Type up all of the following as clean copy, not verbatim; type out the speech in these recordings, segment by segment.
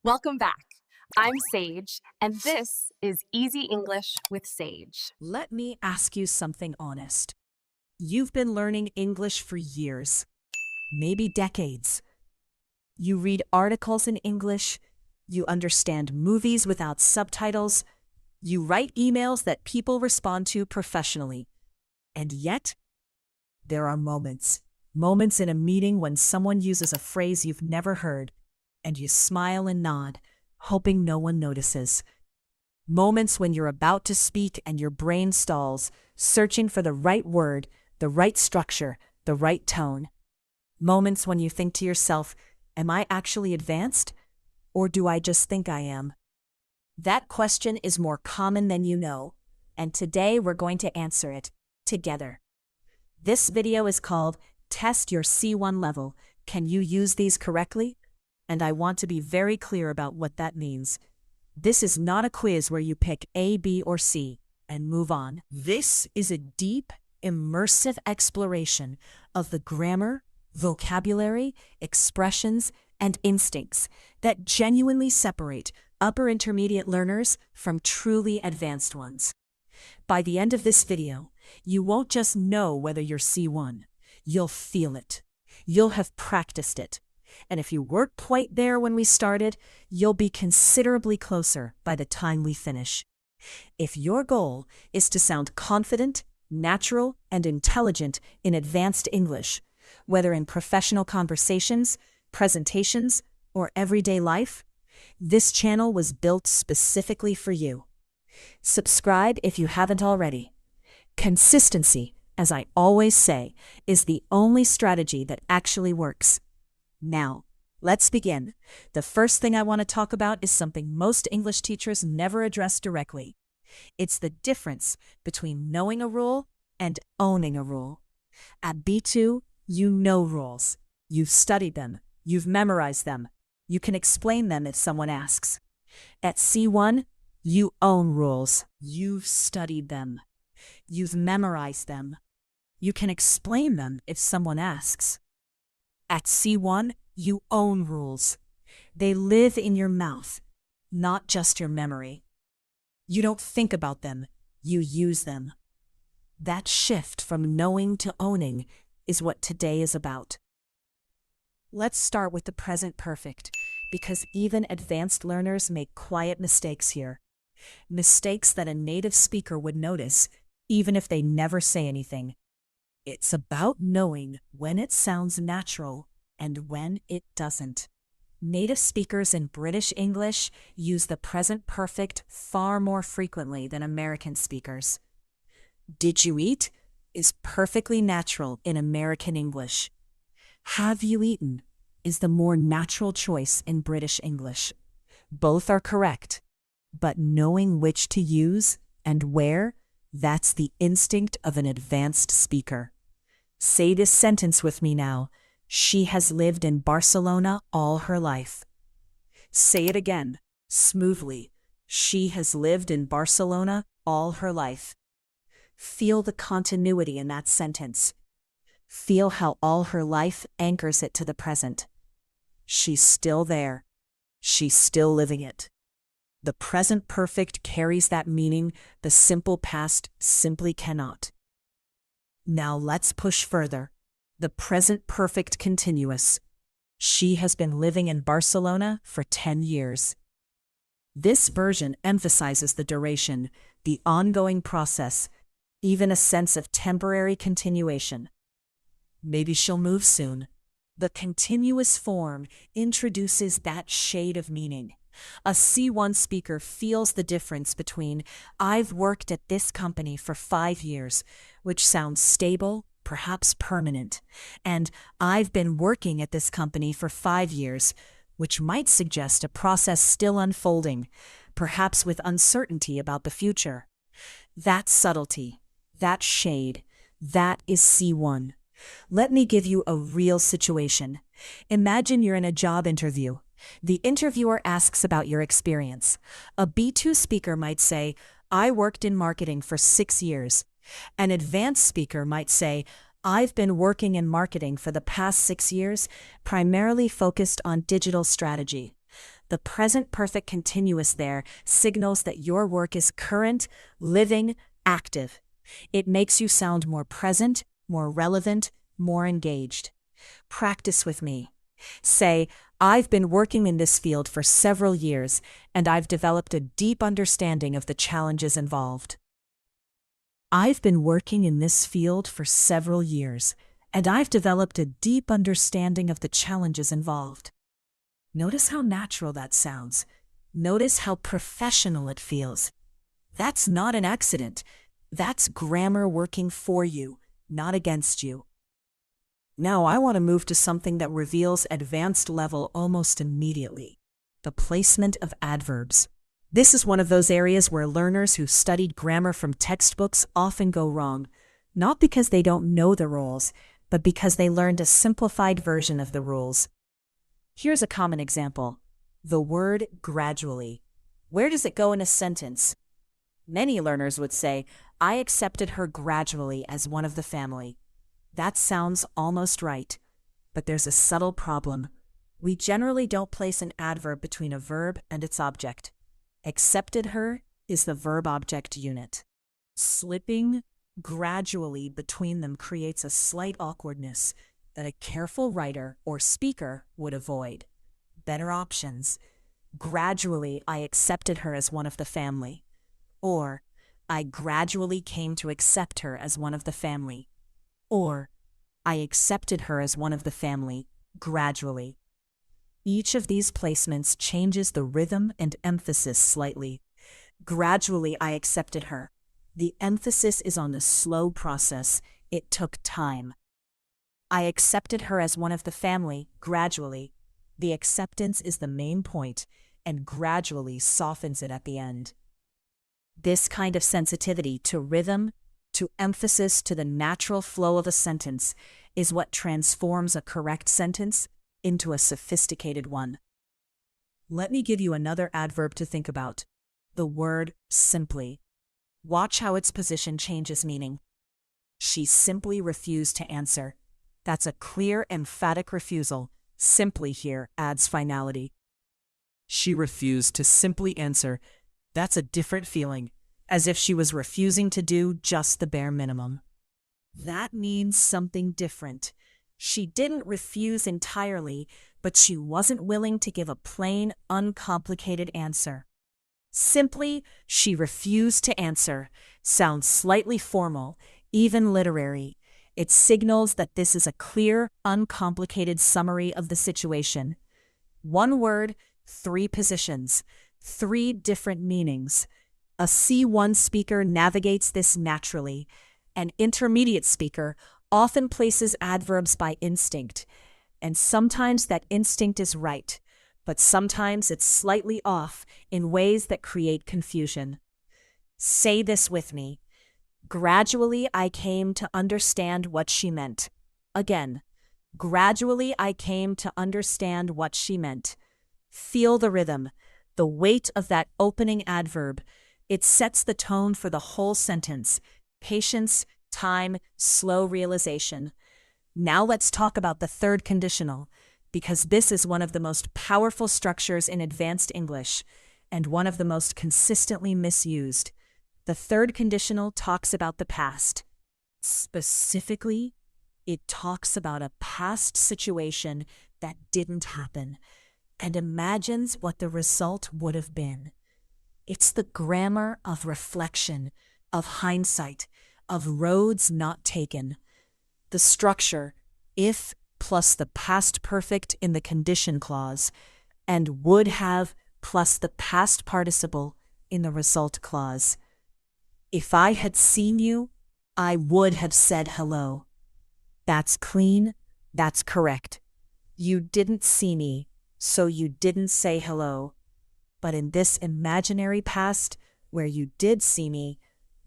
Welcome back. I'm Sage, and this is Easy English with Sage. Let me ask you something honest. You've been learning English for years, maybe decades. You read articles in English, you understand movies without subtitles, you write emails that people respond to professionally. And yet, there are moments in a meeting when someone uses a phrase you've never heard, and you smile and nod, hoping no one notices. Moments when you're about to speak and your brain stalls, searching for the right word, the right structure, the right tone. Moments when you think to yourself, am I actually advanced? Or do I just think I am? That question is more common than you know, and today we're going to answer it together. This video is called Test Your C1 Level. Can you use these correctly? And I want to be very clear about what that means. This is not a quiz where you pick A, B, or C and move on. This is a deep, immersive exploration of the grammar, vocabulary, expressions, and instincts that genuinely separate upper intermediate learners from truly advanced ones. By the end of this video, you won't just know whether you're C1, you'll feel it. You'll have practiced it. And if you weren't quite there when we started, you'll be considerably closer by the time we finish. If your goal is to sound confident, natural, and intelligent in advanced English, whether in professional conversations, presentations, or everyday life, this channel was built specifically for you. Subscribe if you haven't already. Consistency, as I always say, is the only strategy that actually works. Now, let's begin. The first thing I want to talk about is something most English teachers never address directly. It's the difference between knowing a rule and owning a rule. At B2, you know rules. You've studied them. You've memorized them. You can explain them if someone asks. At C1, you own rules. You've studied them. You've memorized them. You can explain them if someone asks. At C1, you own rules. They live in your mouth, not just your memory. You don't think about them, you use them. That shift from knowing to owning is what today is about. Let's start with the present perfect, because even advanced learners make quiet mistakes here. Mistakes that a native speaker would notice, even if they never say anything. It's about knowing when it sounds natural and when it doesn't. Native speakers in British English use the present perfect far more frequently than American speakers. Did you eat is perfectly natural in American English. Have you eaten is the more natural choice in British English. Both are correct, but knowing which to use and where, that's the instinct of an advanced speaker. Say this sentence with me now. She has lived in Barcelona all her life. Say it again, smoothly. She has lived in Barcelona all her life. Feel the continuity in that sentence. Feel how all her life anchors it to the present. She's still there. She's still living it. The present perfect carries that meaning the simple past simply cannot. Now let's push further. The present perfect continuous. She has been living in Barcelona for 10 years. This version emphasizes the duration, the ongoing process, even a sense of temporary continuation. Maybe she'll move soon. The continuous form introduces that shade of meaning. A C1 speaker feels the difference between I've worked at this company for 5 years, which sounds stable, perhaps permanent, and I've been working at this company for 5 years, which might suggest a process still unfolding, perhaps with uncertainty about the future. That subtlety, that shade, that is C1. Let me give you a real situation. Imagine you're in a job interview. The interviewer asks about your experience. A B2 speaker might say, I worked in marketing for 6 years. An advanced speaker might say, I've been working in marketing for the past 6 years, primarily focused on digital strategy. The present perfect continuous there signals that your work is current, living, active. It makes you sound more present, more relevant, more engaged. Practice with me. Say, I've been working in this field for several years, and I've developed a deep understanding of the challenges involved. I've been working in this field for several years, and I've developed a deep understanding of the challenges involved. Notice how natural that sounds. Notice how professional it feels. That's not an accident. That's grammar working for you, not against you. Now I want to move to something that reveals advanced level almost immediately: the placement of adverbs. This is one of those areas where learners who studied grammar from textbooks often go wrong, not because they don't know the rules, but because they learned a simplified version of the rules. Here's a common example: the word gradually. Where does it go in a sentence? Many learners would say, I accepted her gradually as one of the family. That sounds almost right, but there's a subtle problem. We generally don't place an adverb between a verb and its object. Accepted her is the verb-object unit. Slipping gradually between them creates a slight awkwardness that a careful writer or speaker would avoid. Better options: gradually I accepted her as one of the family, or I gradually came to accept her as one of the family, or I accepted her as one of the family gradually. Each of these placements changes the rhythm and emphasis slightly. Gradually I accepted her. The emphasis is on the slow process. It took time. I accepted her as one of the family gradually. The acceptance is the main point, and gradually softens it at the end. This kind of sensitivity to rhythm, to emphasis, to the natural flow of a sentence is what transforms a correct sentence into a sophisticated one. Let me give you another adverb to think about: the word simply. Watch how its position changes meaning. She simply refused to answer. That's a clear, emphatic refusal. Simply here adds finality. She refused to simply answer. That's a different feeling, as if she was refusing to do just the bare minimum. That means something different. She didn't refuse entirely, but she wasn't willing to give a plain, uncomplicated answer. Simply, she refused to answer sounds slightly formal, even literary. It signals that this is a clear, uncomplicated summary of the situation. One word, three positions, three different meanings. A C1 speaker navigates this naturally. An intermediate speaker often places adverbs by instinct, and sometimes that instinct is right, but sometimes it's slightly off in ways that create confusion. Say this with me. Gradually I came to understand what she meant. Again, gradually I came to understand what she meant. Feel the rhythm, the weight of that opening adverb. It sets the tone for the whole sentence. Patience, time, slow realization. Now let's talk about the third conditional, because this is one of the most powerful structures in advanced English, and one of the most consistently misused. The third conditional talks about the past. Specifically, it talks about a past situation that didn't happen, and imagines what the result would have been. It's the grammar of reflection, of hindsight, of roads not taken. The structure, if plus the past perfect in the condition clause, and would have plus the past participle in the result clause. If I had seen you, I would have said hello. That's clean, that's correct. You didn't see me, so you didn't say hello. But in this imaginary past, where you did see me,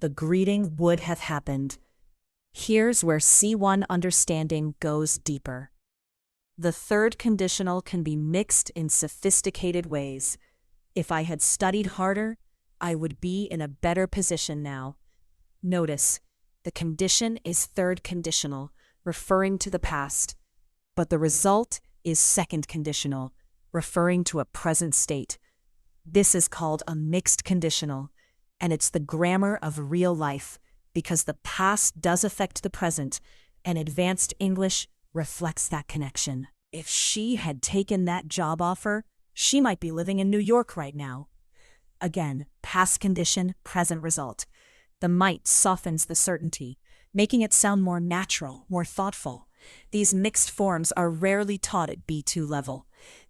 the greeting would have happened. Here's where C1 understanding goes deeper. The third conditional can be mixed in sophisticated ways. If I had studied harder, I would be in a better position now. Notice, the condition is third conditional, referring to the past, but the result is second conditional, referring to a present state. This is called a mixed conditional, and it's the grammar of real life because the past does affect the present, and advanced English reflects that connection. If she had taken that job offer, she might be living in New York right now. Again, past condition, present result. The might softens the certainty, making it sound more natural, more thoughtful. These mixed forms are rarely taught at B2 level.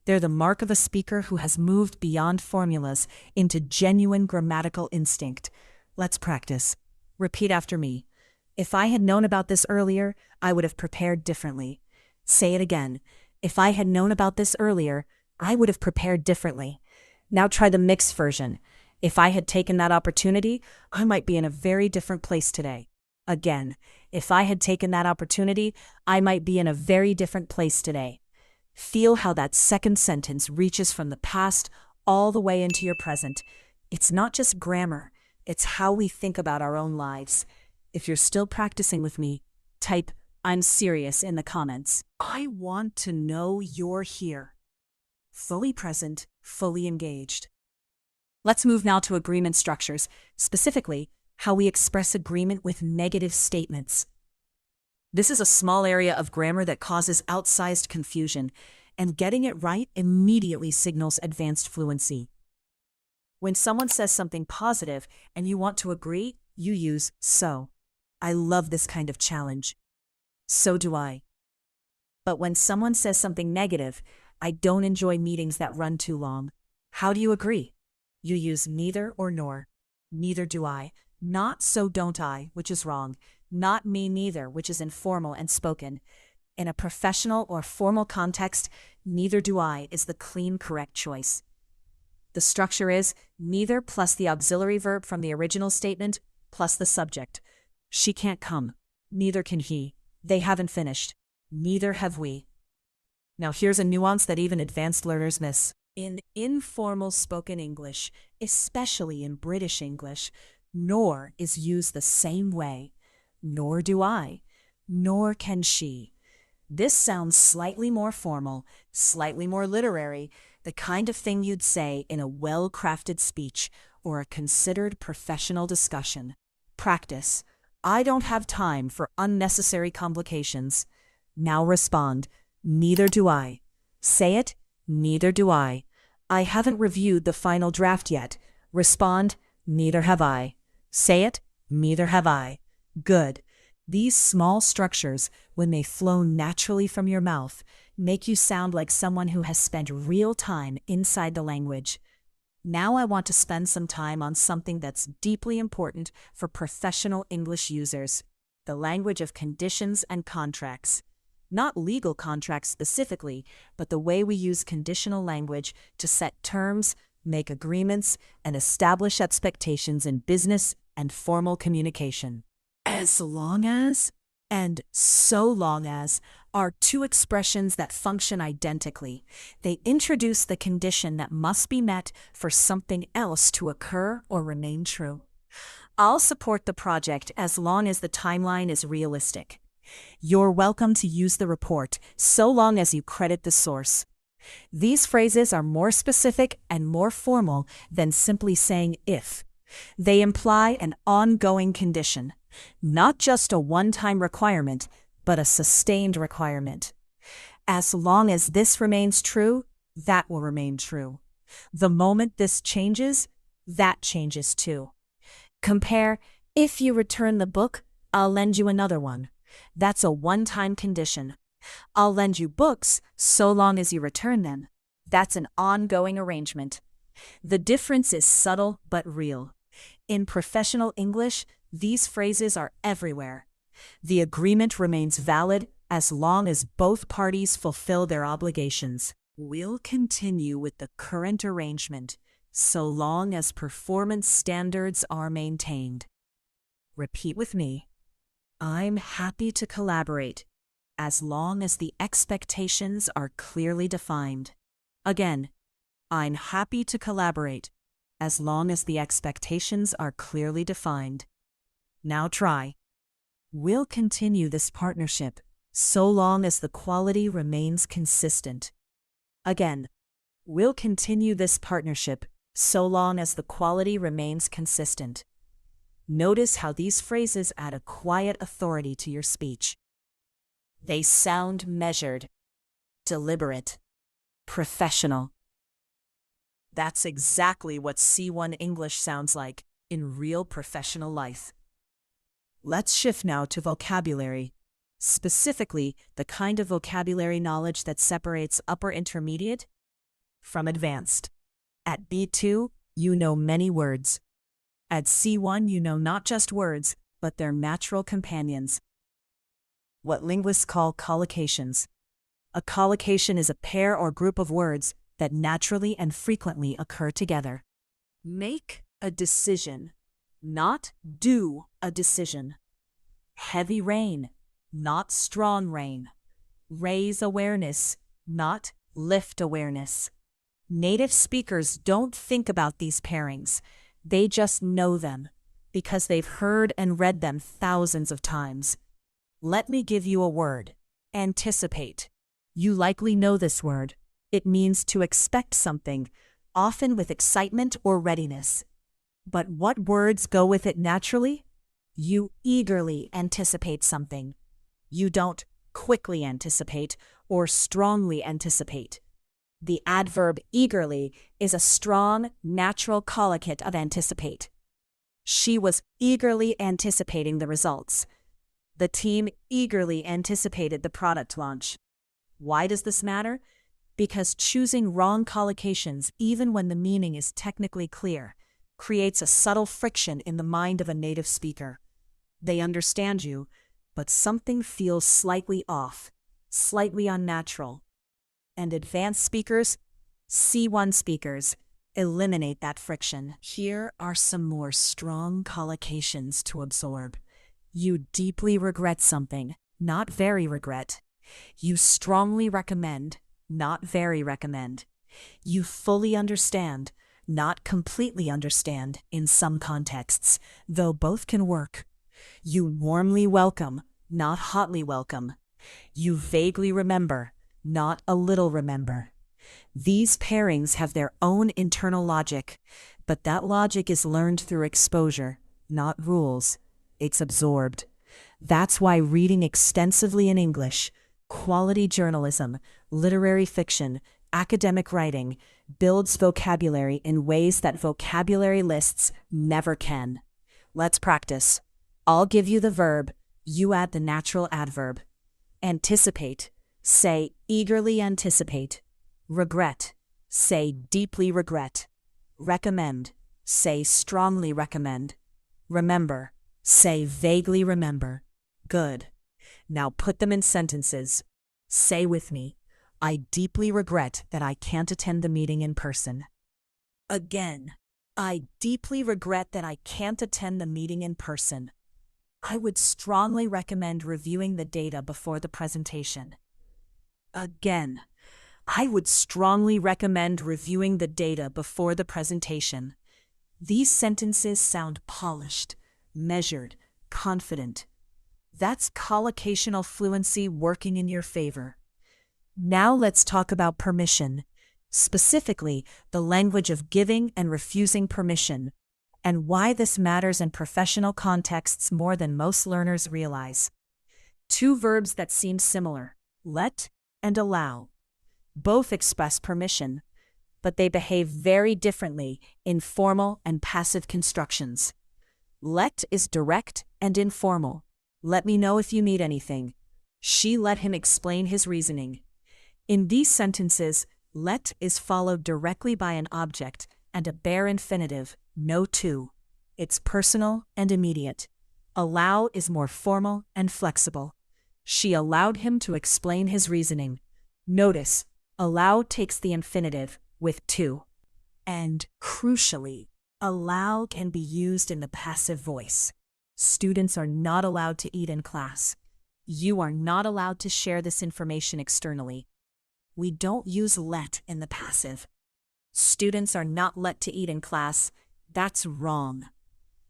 They're the mark of a speaker who has moved beyond formulas into genuine grammatical instinct. Let's practice. Repeat after me. If I had known about this earlier, I would have prepared differently. Say it again. If I had known about this earlier, I would have prepared differently. Now try the mixed version. If I had taken that opportunity, I might be in a very different place today. Again, if I had taken that opportunity, I might be in a very different place today. Feel how that second sentence reaches from the past all the way into your present. It's not just grammar, it's how we think about our own lives. If you're still practicing with me, type "I'm serious" in the comments. I want to know you're here. Fully present, fully engaged. Let's move now to agreement structures, specifically how we express agreement with negative statements. This is a small area of grammar that causes outsized confusion, and getting it right immediately signals advanced fluency. When someone says something positive and you want to agree, you use so. I love this kind of challenge. So do I. But when someone says something negative, I don't enjoy meetings that run too long. How do you agree? You use neither or nor. Neither do I. Not so don't I, which is wrong. Not me neither, which is informal and spoken. In a professional or formal context, neither do I is the clean, correct choice. The structure is neither plus the auxiliary verb from the original statement plus the subject. She can't come. Neither can he. They haven't finished. Neither have we. Now here's a nuance that even advanced learners miss. In informal spoken English, especially in British English, nor is used the same way. Nor do I. Nor can she. This sounds slightly more formal, slightly more literary, the kind of thing you'd say in a well-crafted speech or a considered professional discussion. Practice. I don't have time for unnecessary complications. Now respond. Neither do I. Say it. Neither do I. I haven't reviewed the final draft yet. Respond. Neither have I. Say it. Neither have I. Good. These small structures, when they flow naturally from your mouth, make you sound like someone who has spent real time inside the language. Now I want to spend some time on something that's deeply important for professional English users, the language of conditions and contracts. Not legal contracts specifically, but the way we use conditional language to set terms, make agreements, and establish expectations in business and formal communication. As long as and so long as are two expressions that function identically. They introduce the condition that must be met for something else to occur or remain true. I'll support the project as long as the timeline is realistic. You're welcome to use the report so long as you credit the source. These phrases are more specific and more formal than simply saying if. They imply an ongoing condition, not just a one-time requirement, but a sustained requirement. As long as this remains true, that will remain true. The moment this changes, that changes too. Compare, if you return the book, I'll lend you another one. That's a one-time condition. I'll lend you books so long as you return them. That's an ongoing arrangement. The difference is subtle but real. In professional English, these phrases are everywhere. The agreement remains valid as long as both parties fulfill their obligations. We'll continue with the current arrangement so long as performance standards are maintained. Repeat with me. I'm happy to collaborate as long as the expectations are clearly defined. Again, I'm happy to collaborate as long as the expectations are clearly defined. Now try. We'll continue this partnership so long as the quality remains consistent. Again, We'll continue this partnership so long as the quality remains consistent. Notice how these phrases add a quiet authority to your speech. They sound measured, deliberate, professional. That's exactly what C1 English sounds like in real professional life. Let's shift now to vocabulary, specifically the kind of vocabulary knowledge that separates upper intermediate from advanced. At B2, you know many words. At C1, you know not just words, but their natural companions. What linguists call collocations. A collocation is a pair or group of words that naturally and frequently occur together. Make a decision, not do a decision. Heavy rain, not strong rain. Raise awareness, not lift awareness. Native speakers don't think about these pairings. They just know them because they've heard and read them thousands of times. Let me give you a word. Anticipate. You likely know this word. It means to expect something, often with excitement or readiness. But what words go with it naturally? You eagerly anticipate something. You don't quickly anticipate or strongly anticipate. The adverb eagerly is a strong, natural collocat of anticipate. She was eagerly anticipating the results. The team eagerly anticipated the product launch. Why does this matter? Because choosing wrong collocations, even when the meaning is technically clear, creates a subtle friction in the mind of a native speaker. They understand you, but something feels slightly off, slightly unnatural. And advanced speakers, C1 speakers, eliminate that friction. Here are some more strong collocations to absorb. You deeply regret something, not very regret. You strongly recommend, not very recommend. You fully understand, not completely understand in some contexts, though both can work. You warmly welcome, not hotly welcome. You vaguely remember, not a little remember. These pairings have their own internal logic, but that logic is learned through exposure, not rules. It's absorbed. That's why reading extensively in English, quality journalism, literary fiction, academic writing, builds vocabulary in ways that vocabulary lists never can. Let's practice. I'll give you the verb, you add the natural adverb. Anticipate. Say eagerly anticipate. Regret. Say deeply regret. Recommend. Say strongly recommend. Remember. Say vaguely remember. Good. Now put them in sentences. Say with me, I deeply regret that I can't attend the meeting in person. Again, I deeply regret that I can't attend the meeting in person. I would strongly recommend reviewing the data before the presentation. Again, I would strongly recommend reviewing the data before the presentation. These sentences sound polished, measured, confident. That's collocational fluency working in your favor. Now let's talk about permission, specifically the language of giving and refusing permission, and why this matters in professional contexts more than most learners realize. Two verbs that seem similar, let and allow. Both express permission, but they behave very differently in formal and passive constructions. Let is direct and informal. Let me know if you need anything. She let him explain his reasoning. In these sentences, let is followed directly by an object and a bare infinitive, no to. It's personal and immediate. Allow is more formal and flexible. She allowed him to explain his reasoning. Notice, allow takes the infinitive with to. And crucially, allow can be used in the passive voice. Students are not allowed to eat in class. You are not allowed to share this information externally. We don't use let in the passive. Students are not let to eat in class. That's wrong.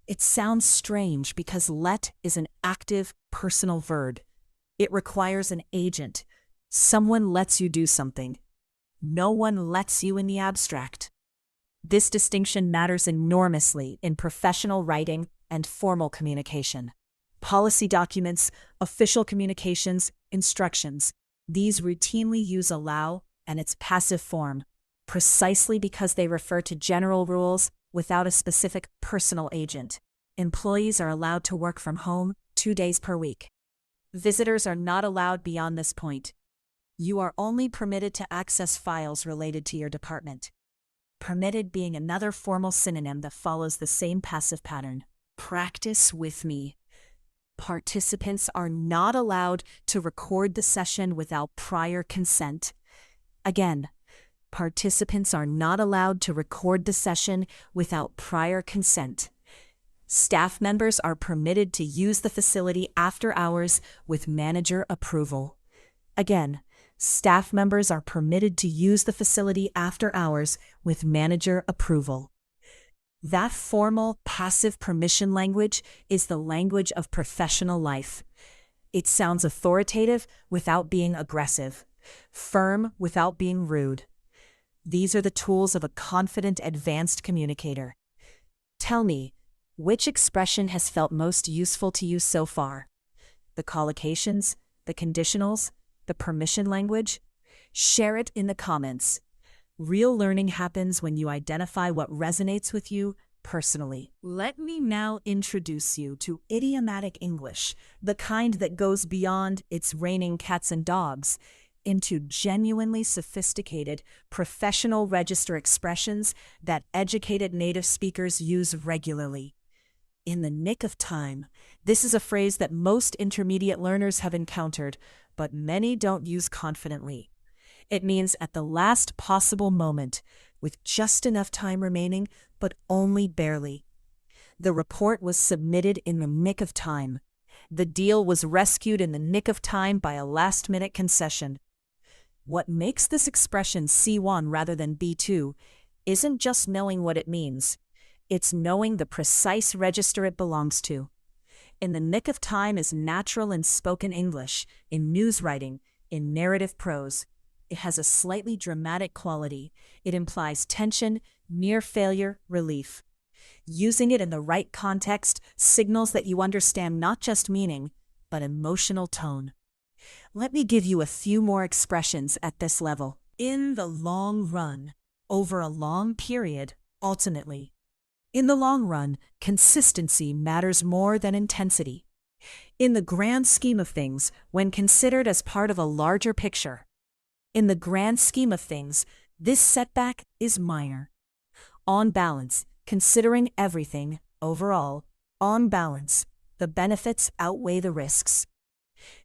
It sounds strange because let is an active, personal verb. It requires an agent. Someone lets you do something. No one lets you in the abstract. This distinction matters enormously in professional writing and formal communication. Policy documents, official communications, instructions, these routinely use allow and its passive form, precisely because they refer to general rules without a specific personal agent. Employees are allowed to work from home 2 days per week. Visitors are not allowed beyond this point. You are only permitted to access files related to your department. Permitted being another formal synonym that follows the same passive pattern. Practice with me. Participants are not allowed to record the session without prior consent. Again, participants are not allowed to record the session without prior consent. Staff members are permitted to use the facility after hours with manager approval. Again, staff members are permitted to use the facility after hours with manager approval. That formal, passive permission language is the language of professional life. It sounds authoritative without being aggressive, firm without being rude. These are the tools of a confident, advanced communicator. Tell me, which expression has felt most useful to you so far? The collocations, the conditionals, the permission language? Share it in the comments. Real learning happens when you identify what resonates with you personally. Let me now introduce you to idiomatic English, the kind that goes beyond "it's raining cats and dogs" into genuinely sophisticated, professional register expressions that educated native speakers use regularly. In the nick of time. This is a phrase that most intermediate learners have encountered, but many don't use confidently. It means at the last possible moment, with just enough time remaining, but only barely. The report was submitted in the nick of time. The deal was rescued in the nick of time by a last-minute concession. What makes this expression C1 rather than B2 isn't just knowing what it means. It's knowing the precise register it belongs to. In the nick of time is natural in spoken English, in news writing, in narrative prose. It has a slightly dramatic quality. It implies tension, near failure, relief. Using it in the right context signals that you understand not just meaning, but emotional tone. Let me give you a few more expressions at this level. In the long run, over a long period, ultimately. In the long run, consistency matters more than intensity. In the grand scheme of things, when considered as part of a larger picture. In the grand scheme of things, this setback is minor. On balance, considering everything, overall, on balance, the benefits outweigh the risks.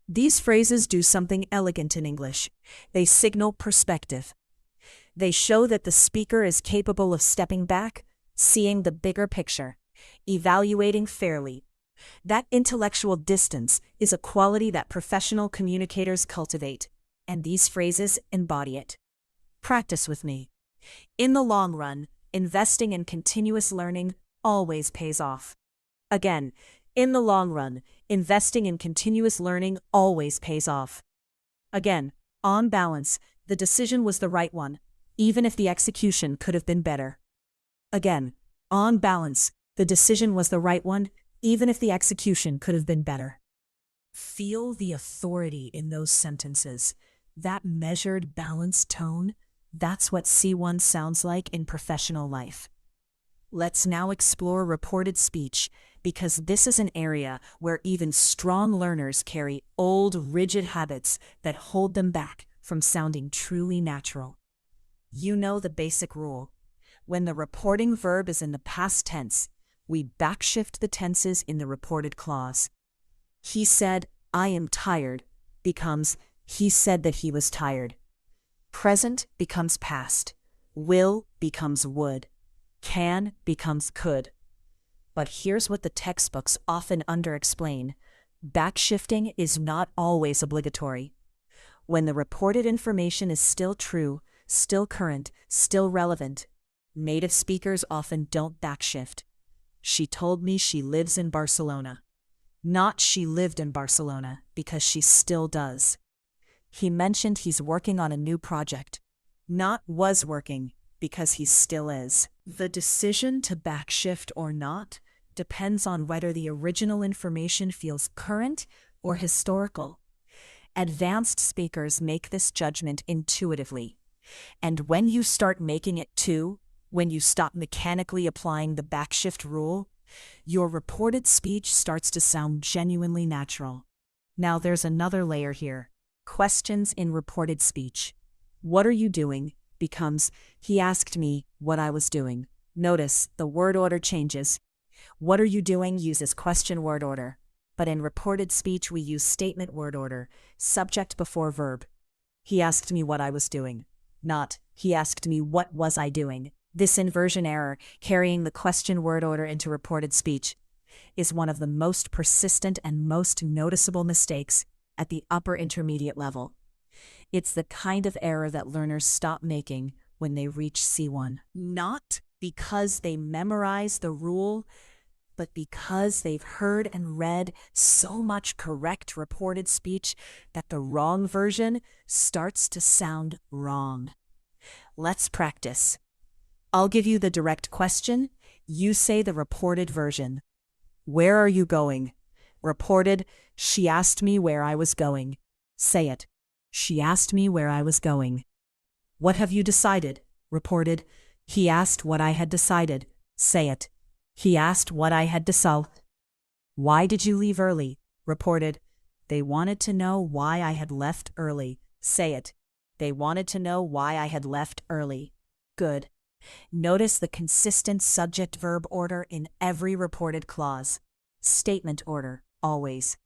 These phrases do something elegant in English. They signal perspective. They show that the speaker is capable of stepping back, seeing the bigger picture, evaluating fairly. That intellectual distance is a quality that professional communicators cultivate, and these phrases embody it. Practice with me. In the long run, investing in continuous learning always pays off. Again, in the long run, investing in continuous learning always pays off. Again, on balance, the decision was the right one, even if the execution could have been better. Again, on balance, the decision was the right one, even if the execution could have been better. Feel the authority in those sentences. That measured, balanced tone, that's what C1 sounds like in professional life. Let's now explore reported speech, because this is an area where even strong learners carry old, rigid habits that hold them back from sounding truly natural. You know the basic rule. When the reporting verb is in the past tense, we backshift the tenses in the reported clause. He said, "I am tired," becomes, "he said that he was tired." Present becomes past. Will becomes would. Can becomes could. But here's what the textbooks often underexplain. Backshifting is not always obligatory. When the reported information is still true, still current, still relevant, native speakers often don't backshift. She told me she lives in Barcelona. Not she lived in Barcelona, because she still does. He mentioned he's working on a new project. not was working, because he still is. The decision to backshift or not depends on whether the original information feels current or historical. Advanced speakers make this judgment intuitively. And when you start making it too, when you stop mechanically applying the backshift rule, your reported speech starts to sound genuinely natural. Now there's another layer here. Questions in reported speech. What are you doing becomes, he asked me what I was doing. Notice the word order changes. What are you doing uses question word order. But in reported speech, we use statement word order, subject before verb. He asked me what I was doing, not he asked me what was I doing. This inversion error, carrying the question word order into reported speech, is one of the most persistent and most noticeable mistakes at the upper intermediate level. It's the kind of error that learners stop making when they reach C1. Not because they memorize the rule, but because they've heard and read so much correct reported speech that the wrong version starts to sound wrong. Let's practice. I'll give you the direct question. You say the reported version. Where are you going? Reported, she asked me where I was going. Say it. She asked me where I was going. What have you decided? Reported, he asked what I had decided. Say it. He asked what I had decided. Why did you leave early? Reported, they wanted to know why I had left early. Say it. They wanted to know why I had left early. Good. Notice the consistent subject-verb order in every reported clause. Statement order, always.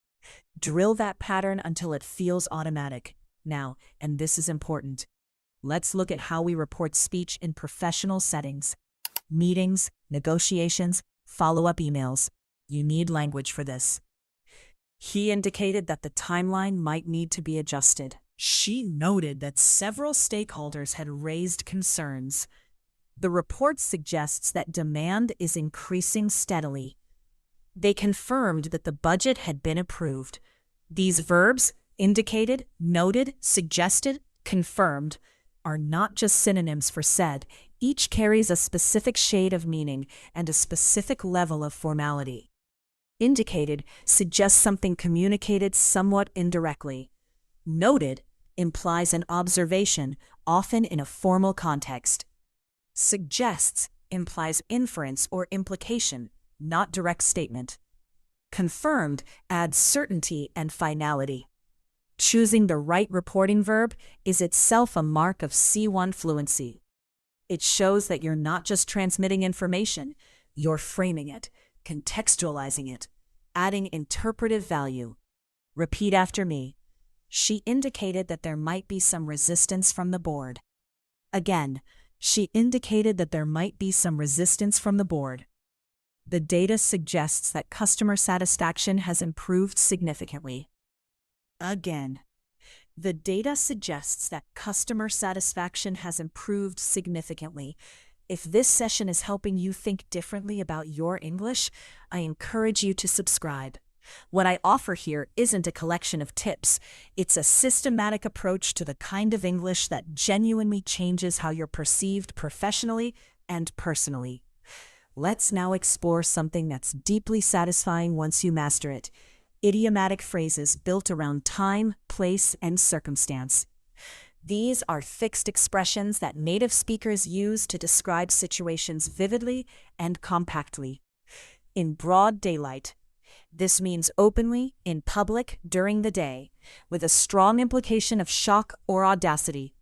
Drill that pattern until it feels automatic. Now, and this is important, let's look at how we report speech in professional settings. Meetings, negotiations, follow-up emails. You need language for this. He indicated that the timeline might need to be adjusted. She noted that several stakeholders had raised concerns. The report suggests that demand is increasing steadily. They confirmed that the budget had been approved. These verbs, indicated, noted, suggested, confirmed, are not just synonyms for said. Each carries a specific shade of meaning and a specific level of formality. Indicated suggests something communicated somewhat indirectly. Noted implies an observation, often in a formal context. Suggests implies inference or implication, not direct statement. Confirmed adds certainty and finality. Choosing the right reporting verb is itself a mark of C1 fluency. It shows that you're not just transmitting information, you're framing it, contextualizing it, adding interpretive value. Repeat after me. She indicated that there might be some resistance from the board. Again, she indicated that there might be some resistance from the board. The data suggests that customer satisfaction has improved significantly. Again, the data suggests that customer satisfaction has improved significantly. If this session is helping you think differently about your English, I encourage you to subscribe. What I offer here isn't a collection of tips. It's a systematic approach to the kind of English that genuinely changes how you're perceived professionally and personally. Let's now explore something that's deeply satisfying once you master it: idiomatic phrases built around time, place, and circumstance. These are fixed expressions that native speakers use to describe situations vividly and compactly. In broad daylight, this means openly, in public, during the day, with a strong implication of shock or audacity.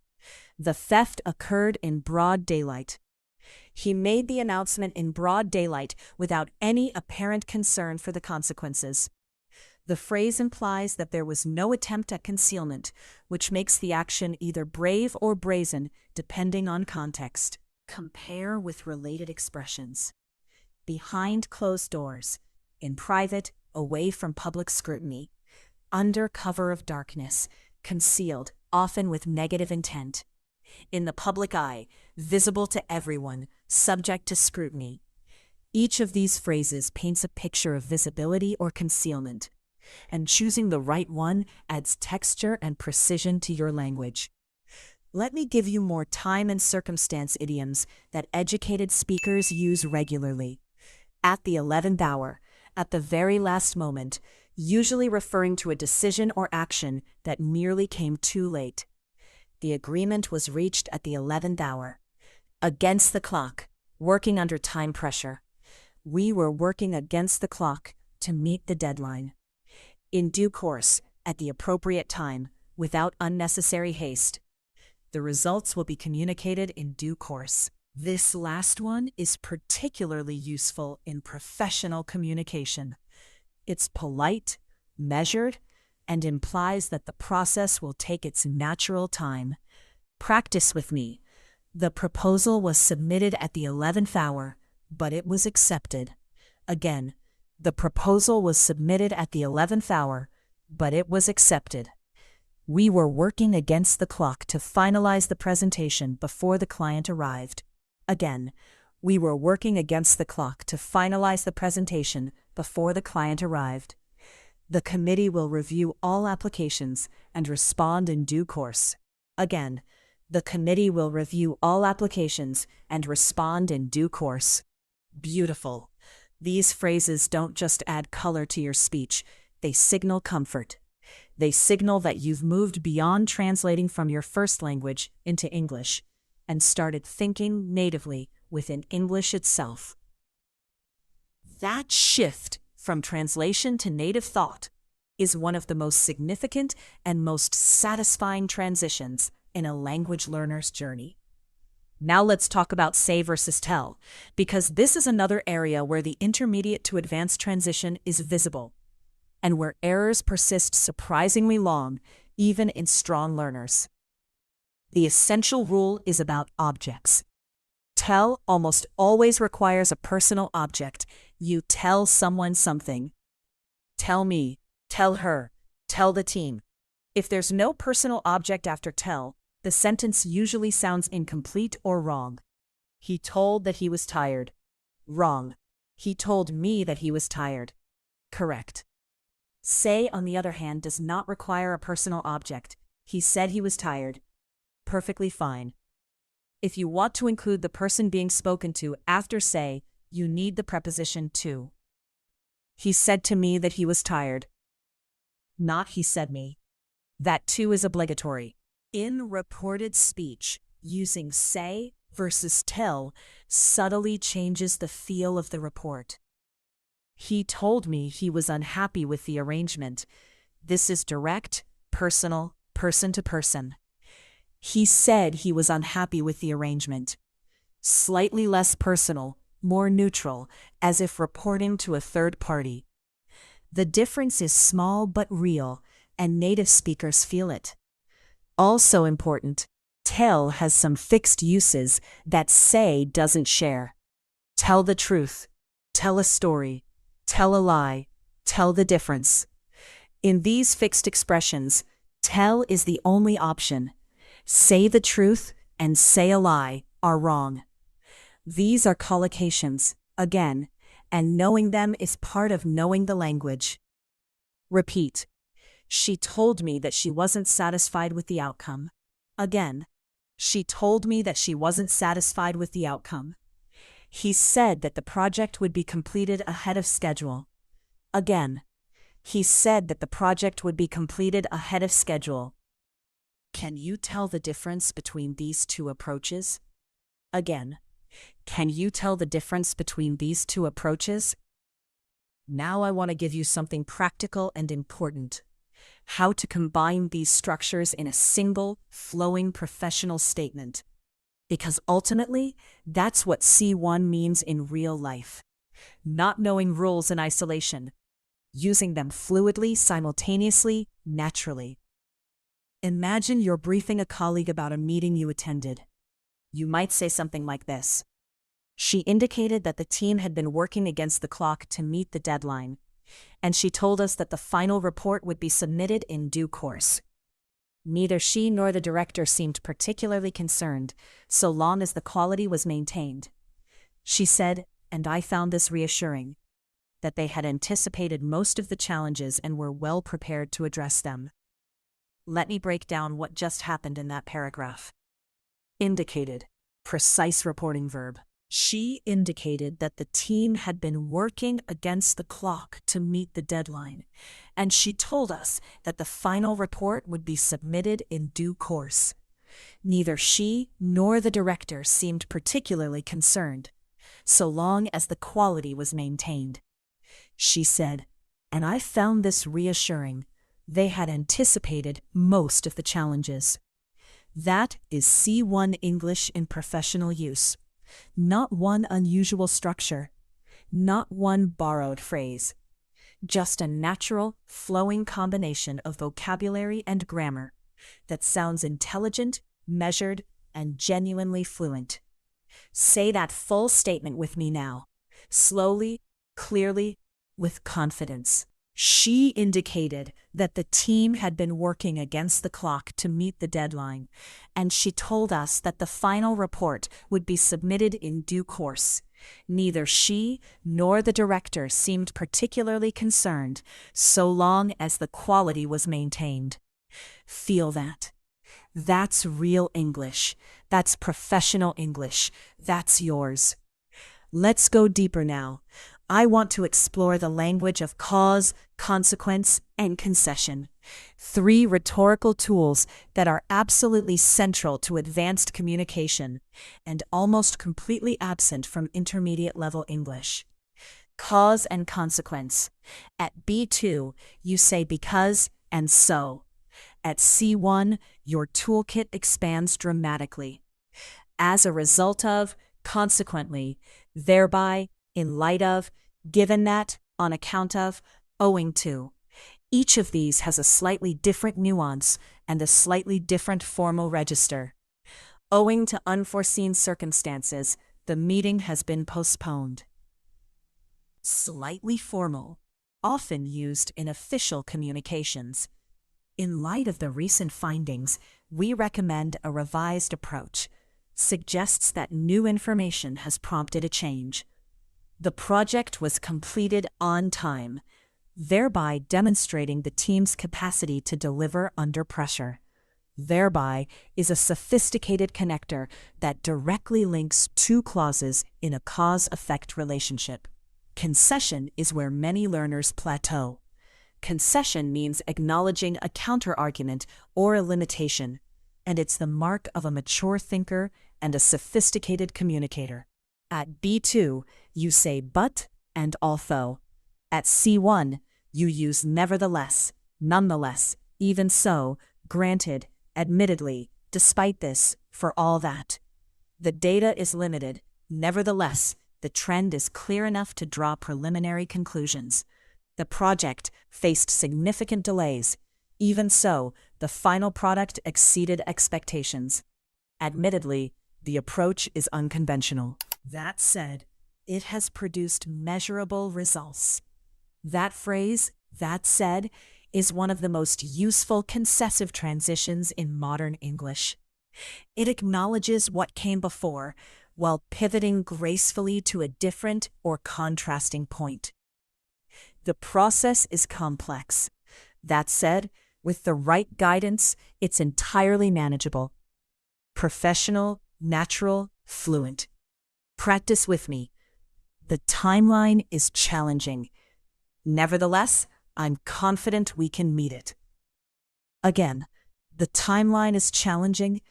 The theft occurred in broad daylight. He made the announcement in broad daylight without any apparent concern for the consequences. The phrase implies that there was no attempt at concealment, which makes the action either brave or brazen, depending on context. Compare with related expressions. Behind closed doors, in private, away from public scrutiny, under cover of darkness, concealed, often with negative intent. In the public eye, visible to everyone, subject to scrutiny. Each of these phrases paints a picture of visibility or concealment, and choosing the right one adds texture and precision to your language. Let me give you more time and circumstance idioms that educated speakers use regularly. At the 11th hour, at the very last moment, usually referring to a decision or action that merely came too late. The agreement was reached at the 11th hour. Against the clock, working under time pressure. We were working against the clock to meet the deadline. In due course, at the appropriate time, without unnecessary haste. The results will be communicated in due course. This last one is particularly useful in professional communication. It's polite, measured, and implies that the process will take its natural time. Practice with me. The proposal was submitted at the 11th hour, but it was accepted. Again, the proposal was submitted at the 11th hour, but it was accepted. We were working against the clock to finalize the presentation before the client arrived. Again, we were working against the clock to finalize the presentation before the client arrived. The committee will review all applications and respond in due course. Again, the committee will review all applications and respond in due course. Beautiful. These phrases don't just add color to your speech, they signal comfort. They signal that you've moved beyond translating from your first language into English and started thinking natively within English itself. That shift from translation to native thought is one of the most significant and most satisfying transitions in a language learner's journey. Now let's talk about say versus tell, because this is another area where the intermediate to advanced transition is visible, and where errors persist surprisingly long, even in strong learners. The essential rule is about objects. Tell almost always requires a personal object. You tell someone something. Tell me, tell her, tell the team. If there's no personal object after tell, the sentence usually sounds incomplete or wrong. He told that he was tired. Wrong. He told me that he was tired. Correct. Say, on the other hand, does not require a personal object. He said he was tired. Perfectly fine. If you want to include the person being spoken to after say, you need the preposition to. He said to me that he was tired. Not he said me. That to is obligatory. In reported speech, using say versus tell subtly changes the feel of the report. He told me he was unhappy with the arrangement. This is direct, personal, person to person. He said he was unhappy with the arrangement. Slightly less personal, more neutral, as if reporting to a third party. The difference is small but real, and native speakers feel it. Also important, tell has some fixed uses that say doesn't share. Tell the truth, tell a story, tell a lie, tell the difference. In these fixed expressions, tell is the only option. Say the truth and say a lie are wrong. These are collocations, again, and knowing them is part of knowing the language. Repeat. She told me that she wasn't satisfied with the outcome. Again. She told me that she wasn't satisfied with the outcome. He said that the project would be completed ahead of schedule. Again. He said that the project would be completed ahead of schedule. Can you tell the difference between these two approaches? Again. Can you tell the difference between these two approaches? Now I want to give you something practical and important. How to combine these structures in a single, flowing professional statement. Because ultimately, that's what C1 means in real life. Not knowing rules in isolation. Using them fluidly, simultaneously, naturally. Imagine you're briefing a colleague about a meeting you attended. You might say something like this. She indicated that the team had been working against the clock to meet the deadline, and she told us that the final report would be submitted in due course. Neither she nor the director seemed particularly concerned, so long as the quality was maintained. She said, and I found this reassuring, that they had anticipated most of the challenges and were well prepared to address them. Let me break down what just happened in that paragraph. indicated, precise reporting verb. She indicated that the team had been working against the clock to meet the deadline, and she told us that the final report would be submitted in due course. Neither she nor the director seemed particularly concerned, so long as the quality was maintained. She said, and I found this reassuring. They had anticipated most of the challenges. That is C1 English in professional use. Not one unusual structure, not one borrowed phrase. Just a natural, flowing combination of vocabulary and grammar that sounds intelligent, measured, and genuinely fluent. Say that full statement with me now, slowly, clearly, with confidence. She indicated that the team had been working against the clock to meet the deadline, and she told us that the final report would be submitted in due course. Neither she nor the director seemed particularly concerned, so long as the quality was maintained. Feel that. That's real English. That's professional English. That's yours. Let's go deeper now. I want to explore the language of cause, consequence, and concession. 3 rhetorical tools that are absolutely central to advanced communication and almost completely absent from intermediate-level English. Cause and consequence. At B2, you say because and so. At C1, your toolkit expands dramatically. As a result of, consequently, thereby, in light of, given that, on account of, owing to. Each of these has a slightly different nuance and a slightly different formal register. Owing to unforeseen circumstances, the meeting has been postponed. Slightly formal, often used in official communications. In light of the recent findings, we recommend a revised approach. Suggests that new information has prompted a change. The project was completed on time, thereby demonstrating the team's capacity to deliver under pressure. Thereby is a sophisticated connector that directly links 2 clauses in a cause-effect relationship. Concession is where many learners plateau. Concession means acknowledging a counter-argument or a limitation, and it's the mark of a mature thinker and a sophisticated communicator. At B2, you say but and although. At C1, you use nevertheless, nonetheless, even so, granted, admittedly, despite this, for all that. The data is limited. Nevertheless, the trend is clear enough to draw preliminary conclusions. The project faced significant delays. Even so, the final product exceeded expectations. Admittedly, the approach is unconventional. That said, it has produced measurable results. That phrase, that said, is one of the most useful concessive transitions in modern English. It acknowledges what came before, while pivoting gracefully to a different or contrasting point. The process is complex. That said, with the right guidance, it's entirely manageable. Professional, natural, fluent. Practice with me. The timeline is challenging. Nevertheless, I'm confident we can meet it. Again, the timeline is challenging.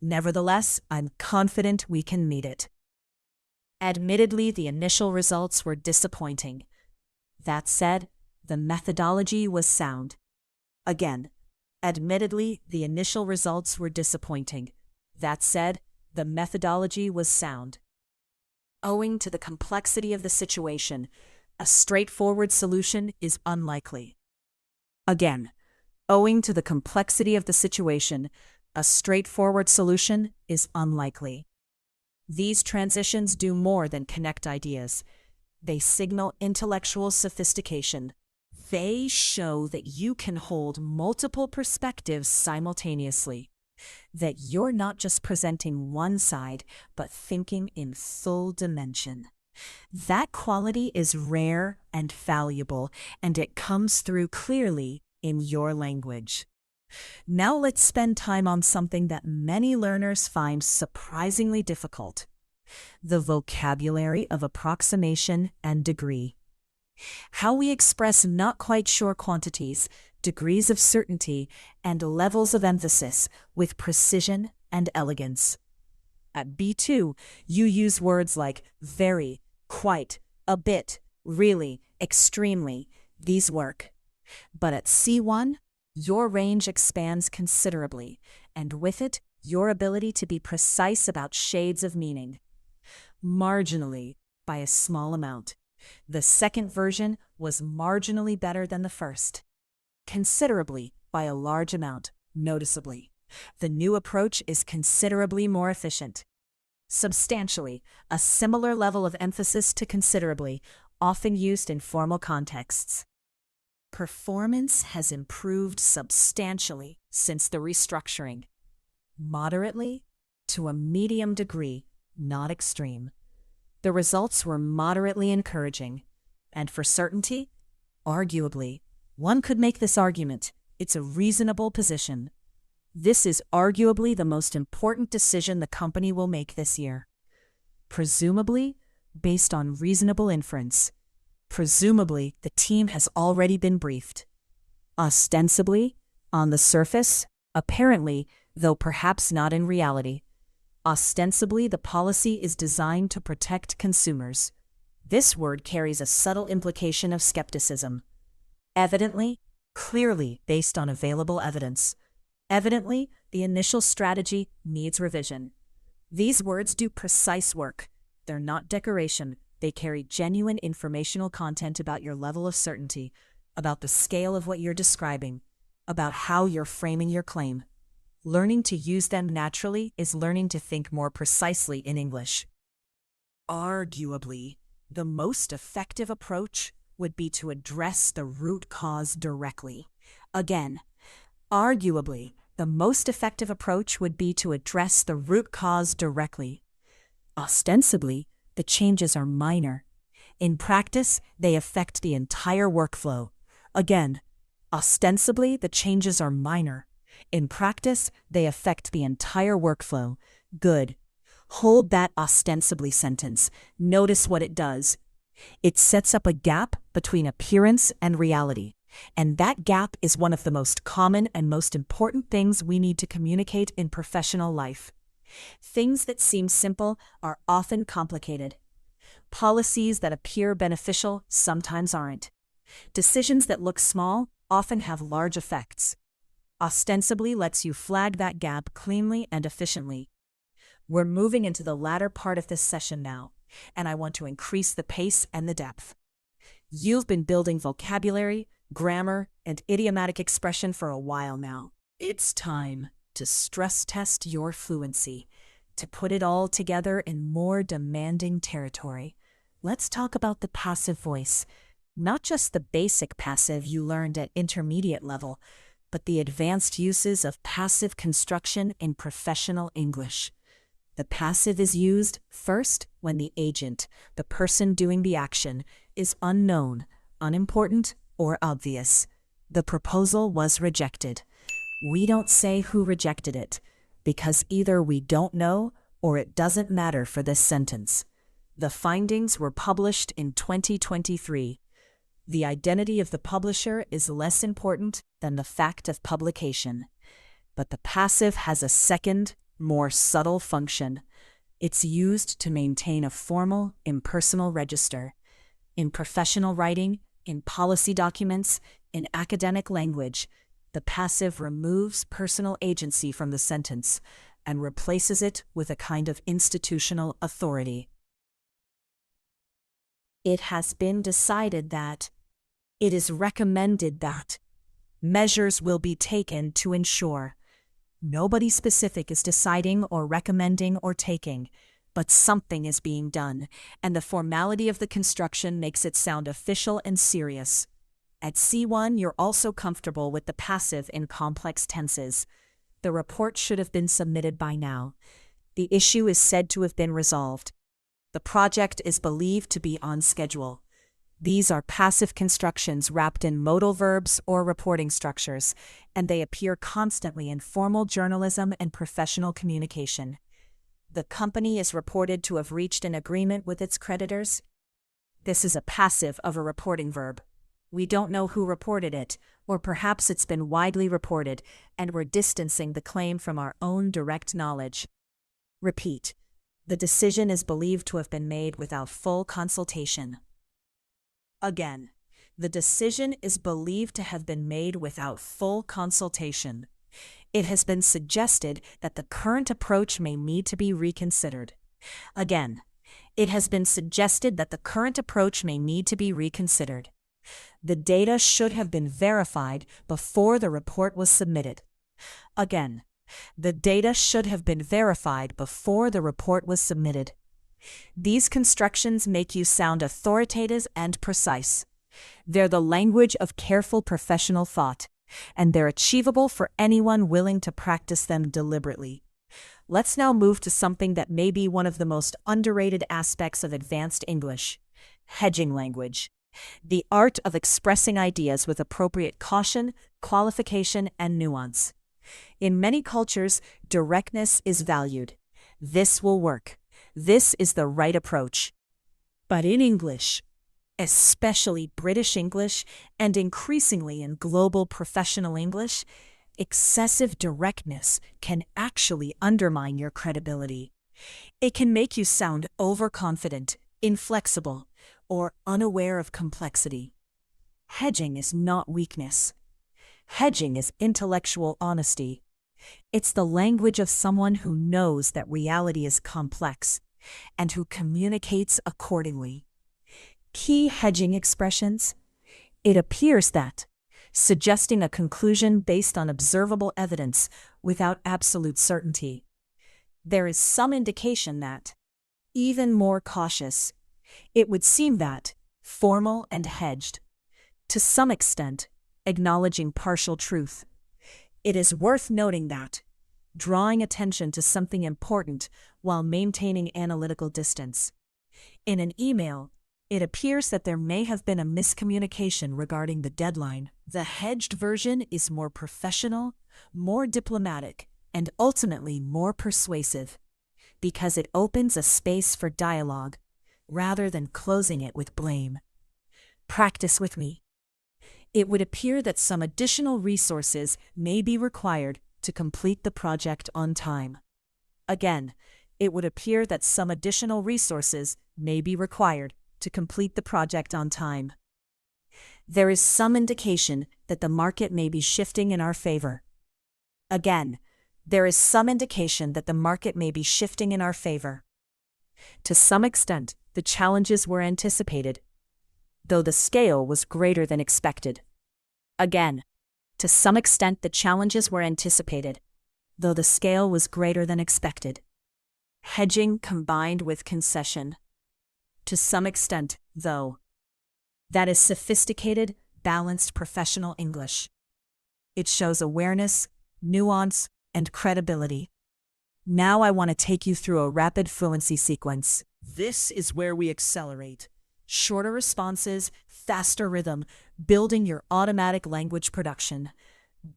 Nevertheless, I'm confident we can meet it. Admittedly, the initial results were disappointing. That said, the methodology was sound. Again, admittedly, the initial results were disappointing. That said, the methodology was sound. Owing to the complexity of the situation, a straightforward solution is unlikely. Again, owing to the complexity of the situation, a straightforward solution is unlikely. These transitions do more than connect ideas. They signal intellectual sophistication. They show that you can hold multiple perspectives simultaneously. That you're not just presenting one side, but thinking in full dimension. That quality is rare and valuable, and it comes through clearly in your language. Now let's spend time on something that many learners find surprisingly difficult: the vocabulary of approximation and degree. How we express not quite sure quantities, degrees of certainty, and levels of emphasis with precision and elegance. At B2, you use words like very, quite, a bit, really, extremely. These work. But at C1, your range expands considerably, and with it, your ability to be precise about shades of meaning. Marginally, by a small amount. The second version was marginally better than the first. Considerably, by a large amount, noticeably. The new approach is considerably more efficient. Substantially, a similar level of emphasis to considerably, often used in formal contexts. Performance has improved substantially since the restructuring. Moderately, to a medium degree, not extreme. The results were moderately encouraging, and for certainty, arguably, one could make this argument: it's a reasonable position. This is arguably the most important decision the company will make this year. Presumably, based on reasonable inference. Presumably, the team has already been briefed. Ostensibly, on the surface, apparently, though perhaps not in reality. Ostensibly, the policy is designed to protect consumers. This word carries a subtle implication of skepticism. Evidently, clearly based on available evidence. Evidently, the initial strategy needs revision. These words do precise work. They're not decoration. They carry genuine informational content about your level of certainty, about the scale of what you're describing, about how you're framing your claim. Learning to use them naturally is learning to think more precisely in English. Arguably, the most effective approach would be to address the root cause directly. Again, arguably, the most effective approach would be to address the root cause directly. Ostensibly, the changes are minor. In practice, they affect the entire workflow. Again, ostensibly, the changes are minor. In practice, they affect the entire workflow. Good. Hold that ostensibly sentence. Notice what it does. It sets up a gap between appearance and reality. And that gap is one of the most common and most important things we need to communicate in professional life. Things that seem simple are often complicated. Policies that appear beneficial sometimes aren't. Decisions that look small often have large effects. Ostensibly lets you flag that gap cleanly and efficiently. We're moving into the latter part of this session now, and I want to increase the pace and the depth. You've been building vocabulary, grammar, and idiomatic expression for a while now. It's time to stress test your fluency, to put it all together in more demanding territory. Let's talk about the passive voice, not just the basic passive you learned at intermediate level, but the advanced uses of passive construction in professional English. The passive is used first when the agent, the person doing the action, is unknown, unimportant, or obvious. The proposal was rejected. We don't say who rejected it, because either we don't know or it doesn't matter for this sentence. The findings were published in 2023. The identity of the publisher is less important than the fact of publication. But the passive has a second, more subtle function. It's used to maintain a formal, impersonal register. In professional writing, in policy documents, in academic language, the passive removes personal agency from the sentence and replaces it with a kind of institutional authority. It has been decided that, it is recommended that, measures will be taken to ensure. Nobody specific is deciding or recommending or taking, but something is being done, and the formality of the construction makes it sound official and serious. At C1, you're also comfortable with the passive in complex tenses. The report should have been submitted by now. The issue is said to have been resolved. The project is believed to be on schedule. These are passive constructions wrapped in modal verbs or reporting structures, and they appear constantly in formal journalism and professional communication. The company is reported to have reached an agreement with its creditors. This is a passive of a reporting verb. We don't know who reported it, or perhaps it's been widely reported, and we're distancing the claim from our own direct knowledge. Repeat. The decision is believed to have been made without full consultation. Again, the decision is believed to have been made without full consultation. It has been suggested that the current approach may need to be reconsidered. Again, it has been suggested that the current approach may need to be reconsidered. The data should have been verified before the report was submitted. Again, the data should have been verified before the report was submitted. These constructions make you sound authoritative and precise. They're the language of careful professional thought, and they're achievable for anyone willing to practice them deliberately. Let's now move to something that may be one of the most underrated aspects of advanced English: hedging language. The art of expressing ideas with appropriate caution, qualification, and nuance. In many cultures, directness is valued. This will work. This is the right approach. But in English, especially British English and increasingly in global professional English, excessive directness can actually undermine your credibility. It can make you sound overconfident, inflexible, or unaware of complexity. Hedging is not weakness. Hedging is intellectual honesty. It's the language of someone who knows that reality is complex and who communicates accordingly. Key hedging expressions. It appears that, suggesting a conclusion based on observable evidence without absolute certainty. There is some indication that, even more cautious, it would seem that, formal and hedged, to some extent, acknowledging partial truth. It is worth noting that, drawing attention to something important while maintaining analytical distance. In an email, it appears that there may have been a miscommunication regarding the deadline. The hedged version is more professional, more diplomatic, and ultimately more persuasive, because it opens a space for dialogue, rather than closing it with blame. Practice with me. It would appear that some additional resources may be required to complete the project on time. Again, it would appear that some additional resources may be required to complete the project on time. There is some indication that the market may be shifting in our favor. Again, there is some indication that the market may be shifting in our favor. To some extent, the challenges were anticipated, though the scale was greater than expected. Again, to some extent the challenges were anticipated, though the scale was greater than expected. Hedging combined with concession. To some extent, though. That is sophisticated, balanced professional English. It shows awareness, nuance, and credibility. Now I want to take you through a rapid fluency sequence. This is where we accelerate. Shorter responses, faster rhythm, building your automatic language production.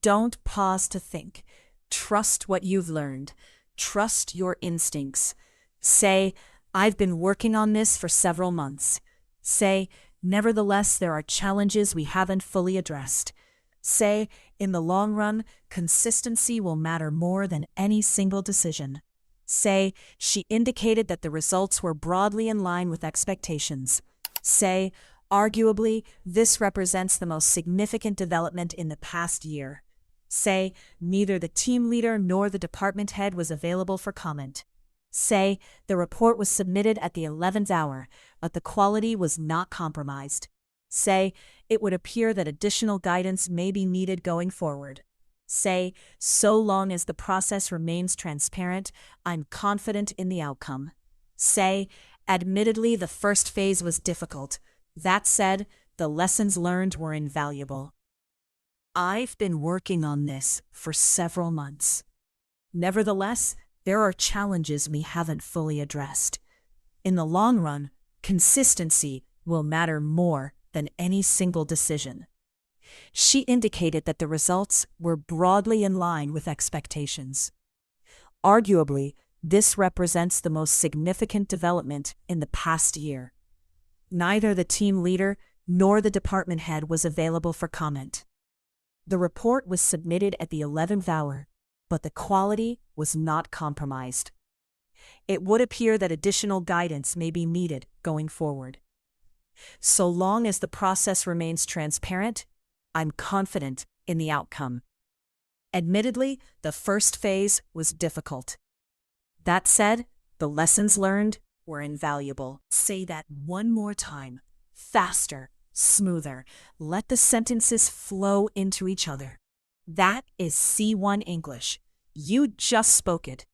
Don't pause to think. Trust what you've learned. Trust your instincts. Say, I've been working on this for several months. Say, nevertheless, there are challenges we haven't fully addressed. Say, in the long run, consistency will matter more than any single decision. Say, she indicated that the results were broadly in line with expectations. Say, arguably, this represents the most significant development in the past year. Say, neither the team leader nor the department head was available for comment. Say, the report was submitted at the 11th hour, but the quality was not compromised. Say, it would appear that additional guidance may be needed going forward. Say, so long as the process remains transparent, I'm confident in the outcome. Say, admittedly, the first phase was difficult. That said, the lessons learned were invaluable. I've been working on this for several months. Nevertheless, there are challenges we haven't fully addressed. In the long run, consistency will matter more than any single decision. She indicated that the results were broadly in line with expectations. Arguably, this represents the most significant development in the past year. Neither the team leader nor the department head was available for comment. The report was submitted at the 11th hour, but the quality was not compromised. It would appear that additional guidance may be needed going forward. So long as the process remains transparent, I'm confident in the outcome. Admittedly, the first phase was difficult. That said, the lessons learned were invaluable. Say that one more time. Faster, smoother. Let the sentences flow into each other. That is C1 English. You just spoke it.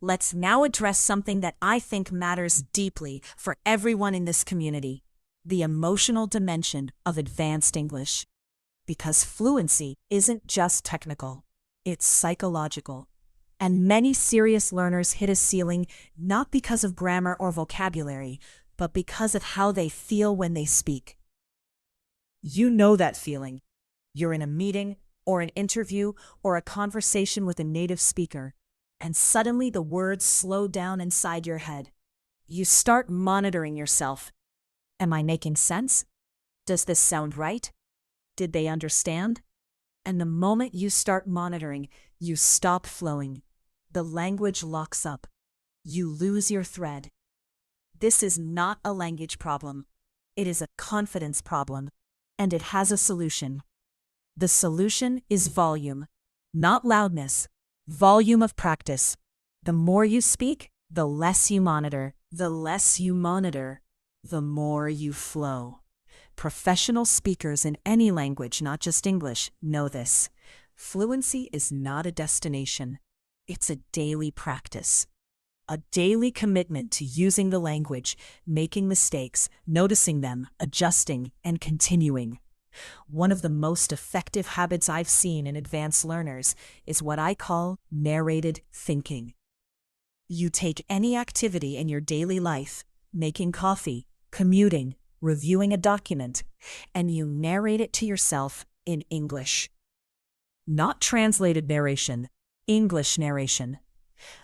Let's now address something that I think matters deeply for everyone in this community: the emotional dimension of advanced English. Because fluency isn't just technical, it's psychological. And many serious learners hit a ceiling not because of grammar or vocabulary, but because of how they feel when they speak. You know that feeling. You're in a meeting or an interview or a conversation with a native speaker, and suddenly the words slow down inside your head. You start monitoring yourself. Am I making sense? Does this sound right? Did they understand? And the moment you start monitoring, you stop flowing. The language locks up. You lose your thread. This is not a language problem. It is a confidence problem, and it has a solution. The solution is volume, not loudness. Volume of practice. The more you speak, the less you monitor. The less you monitor, the more you flow. Professional speakers in any language, not just English, know this. Fluency is not a destination. It's a daily practice. A daily commitment to using the language, making mistakes, noticing them, adjusting, and continuing. One of the most effective habits I've seen in advanced learners is what I call narrated thinking. You take any activity in your daily life, making coffee, commuting, reviewing a document, and you narrate it to yourself in English. Not translated narration, English narration.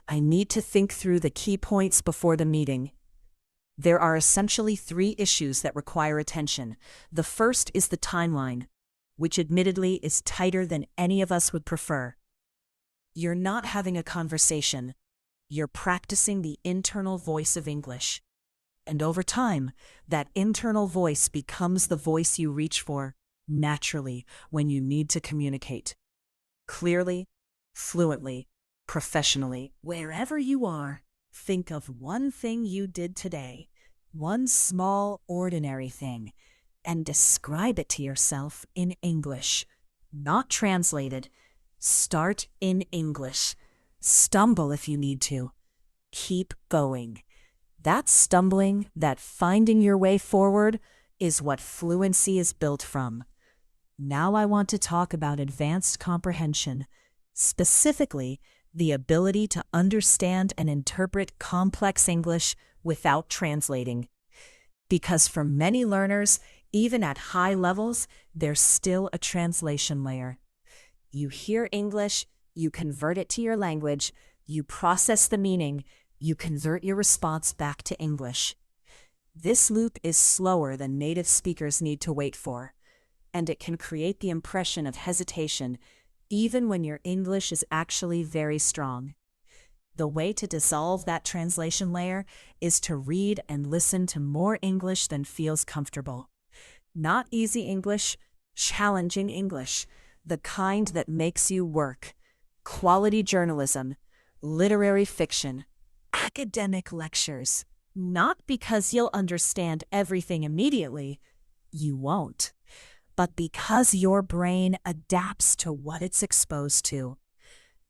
I need to think through the key points before the meeting. There are essentially 3 issues that require attention. The first is the timeline, which admittedly is tighter than any of us would prefer. You're not having a conversation. You're practicing the internal voice of English. And over time, that internal voice becomes the voice you reach for naturally when you need to communicate. Clearly, fluently, professionally. Wherever you are, think of one thing you did today, one small, ordinary thing, and describe it to yourself in English. Not translated. Start in English. Stumble if you need to. Keep going. That stumbling, that finding your way forward, is what fluency is built from. Now I want to talk about advanced comprehension, specifically the ability to understand and interpret complex English without translating. Because for many learners, even at high levels, there's still a translation layer. You hear English, you convert it to your language, you process the meaning, you convert your response back to English. This loop is slower than native speakers need to wait for, and it can create the impression of hesitation even when your English is actually very strong. The way to dissolve that translation layer is to read and listen to more English than feels comfortable. Not easy English, challenging English, the kind that makes you work. Quality journalism, literary fiction, academic lectures. Not because you'll understand everything immediately, you won't, but because your brain adapts to what it's exposed to.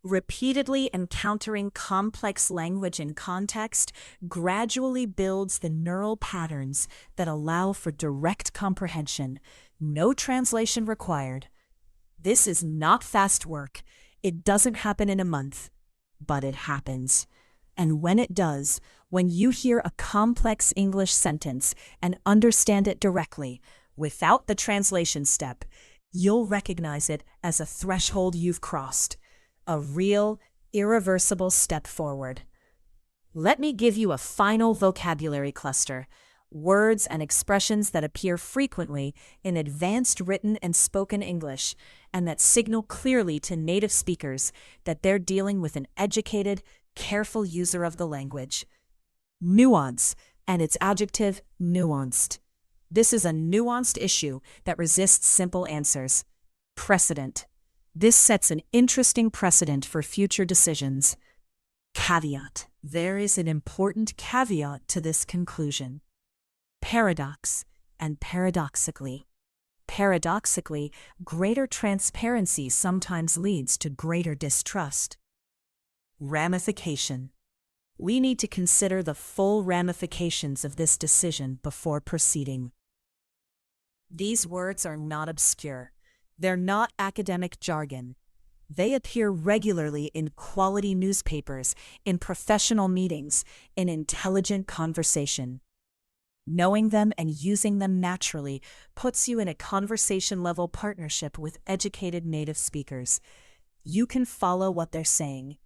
Repeatedly encountering complex language and context gradually builds the neural patterns that allow for direct comprehension, no translation required. This is not fast work. It doesn't happen in a month, but it happens. And when it does, When you hear a complex English sentence and understand it directly, without the translation step, you'll recognize it as a threshold you've crossed, a real, irreversible step forward. Let me give you a final vocabulary cluster, words and expressions that appear frequently in advanced written and spoken English, and that signal clearly to native speakers that they're dealing with an educated, careful user of the language. Nuance, and its adjective, nuanced. This is a nuanced issue that resists simple answers. Precedent. This sets an interesting precedent for future decisions. Caveat. There is an important caveat to this conclusion. Paradox, and paradoxically. Paradoxically, greater transparency sometimes leads to greater distrust. Ramification. We need to consider the full ramifications of this decision before proceeding. These words are not obscure. They're not academic jargon. They appear regularly in quality newspapers, in professional meetings, in intelligent conversation. Knowing them and using them naturally puts you in a conversation-level partnership with educated native speakers. You can follow what they're saying.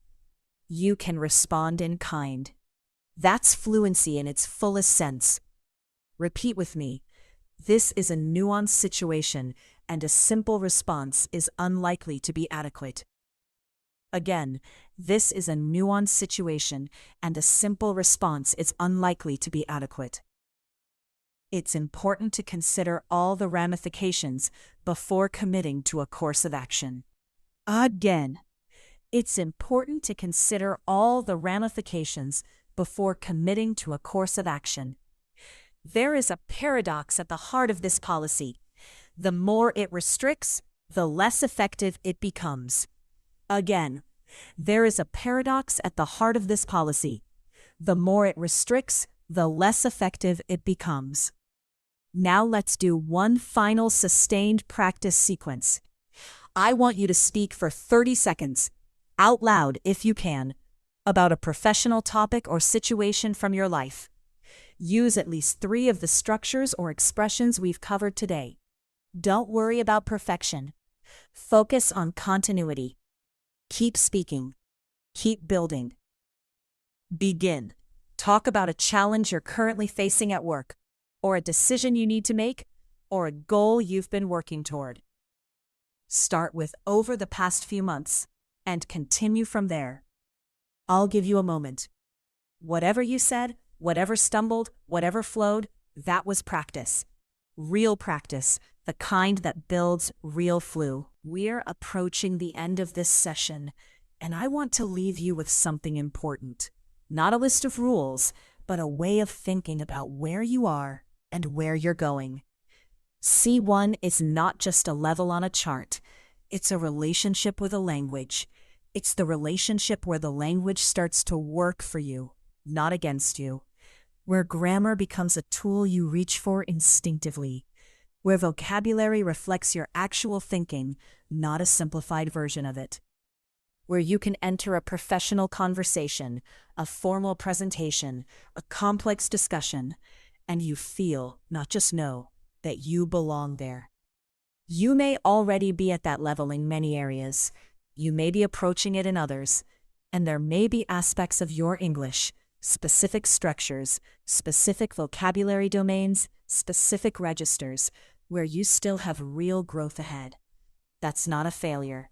You can respond in kind. That's fluency in its fullest sense. Repeat with me. This is a nuanced situation, and a simple response is unlikely to be adequate. Again, this is a nuanced situation, and a simple response is unlikely to be adequate. It's important to consider all the ramifications before committing to a course of action. Again, it's important to consider all the ramifications before committing to a course of action. There is a paradox at the heart of this policy. The more it restricts, the less effective it becomes. Again, there is a paradox at the heart of this policy. The more it restricts, the less effective it becomes. Now let's do one final sustained practice sequence. I want you to speak for 30 seconds, out loud if you can, about a professional topic or situation from your life. Use at least 3 of the structures or expressions we've covered today. Don't worry about perfection. Focus on continuity. Keep speaking. Keep building. Begin. Talk about a challenge you're currently facing at work, or a decision you need to make, or a goal you've been working toward. Start with over the past few months, and continue from there. I'll give you a moment. Whatever you said, whatever stumbled, whatever flowed, that was practice. Real practice, the kind that builds real flu. We're approaching the end of this session, and I want to leave you with something important. Not a list of rules, but a way of thinking about where you are and where you're going. C1 is not just a level on a chart. It's a relationship with a language. It's the relationship where the language starts to work for you, not against you. Where grammar becomes a tool you reach for instinctively. Where vocabulary reflects your actual thinking, not a simplified version of it. Where you can enter a professional conversation, a formal presentation, a complex discussion, and you feel, not just know, that you belong there. You may already be at that level in many areas. You may be approaching it in others, and there may be aspects of your English, specific structures, specific vocabulary domains, specific registers, where you still have real growth ahead. That's not a failure.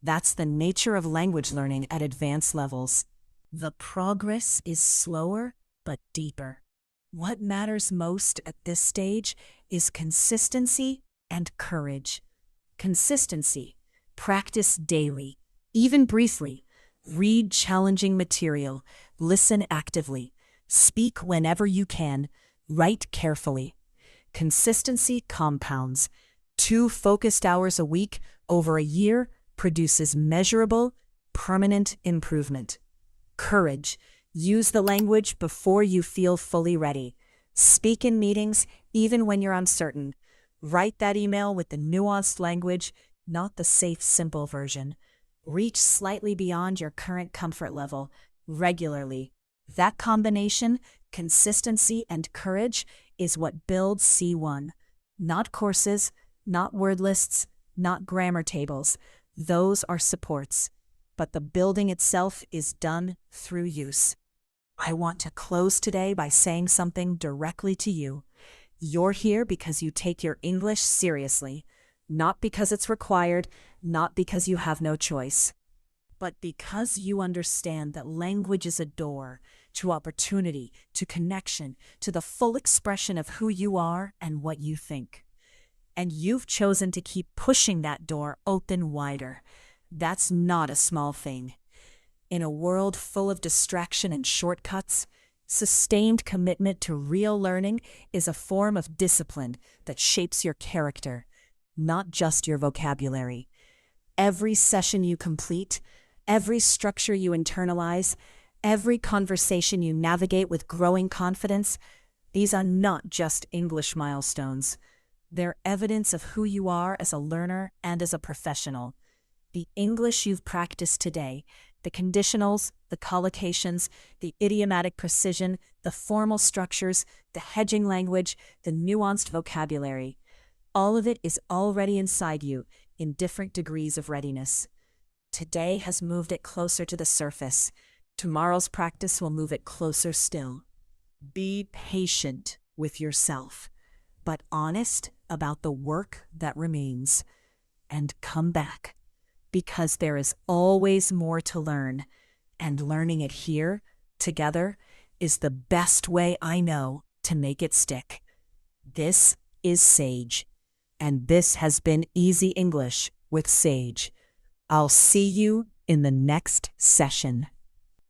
That's the nature of language learning at advanced levels. The progress is slower but deeper. What matters most at this stage is consistency and courage. Consistency. Practice daily, even briefly. Read challenging material. Listen actively. Speak whenever you can. Write carefully. Consistency compounds. 2 focused hours a week over a year produces measurable, permanent improvement. Courage. Use the language before you feel fully ready. Speak in meetings even when you're uncertain. Write that email with the nuanced language, not the safe, simple version. Reach slightly beyond your current comfort level regularly. That combination, consistency and courage, is what builds C1. Not courses, not word lists, not grammar tables. Those are supports. But the building itself is done through use. I want to close today by saying something directly to you. You're here because you take your English seriously, not because it's required, not because you have no choice, but because you understand that language is a door to opportunity, to connection, to the full expression of who you are and what you think. And you've chosen to keep pushing that door open wider. That's not a small thing. In a world full of distraction and shortcuts, sustained commitment to real learning is a form of discipline that shapes your character, not just your vocabulary. Every session you complete, every structure you internalize, every conversation you navigate with growing confidence, these are not just English milestones. They're evidence of who you are as a learner and as a professional. The English you've practiced today, the conditionals, the collocations, the idiomatic precision, the formal structures, the hedging language, the nuanced vocabulary, all of it is already inside you in different degrees of readiness. Today has moved it closer to the surface. Tomorrow's practice will move it closer still. Be patient with yourself, but honest about the work that remains. And come back, because there is always more to learn, and learning it here, together, is the best way I know to make it stick. This is Sage, and this has been Easy English with Sage. I'll see you in the next session.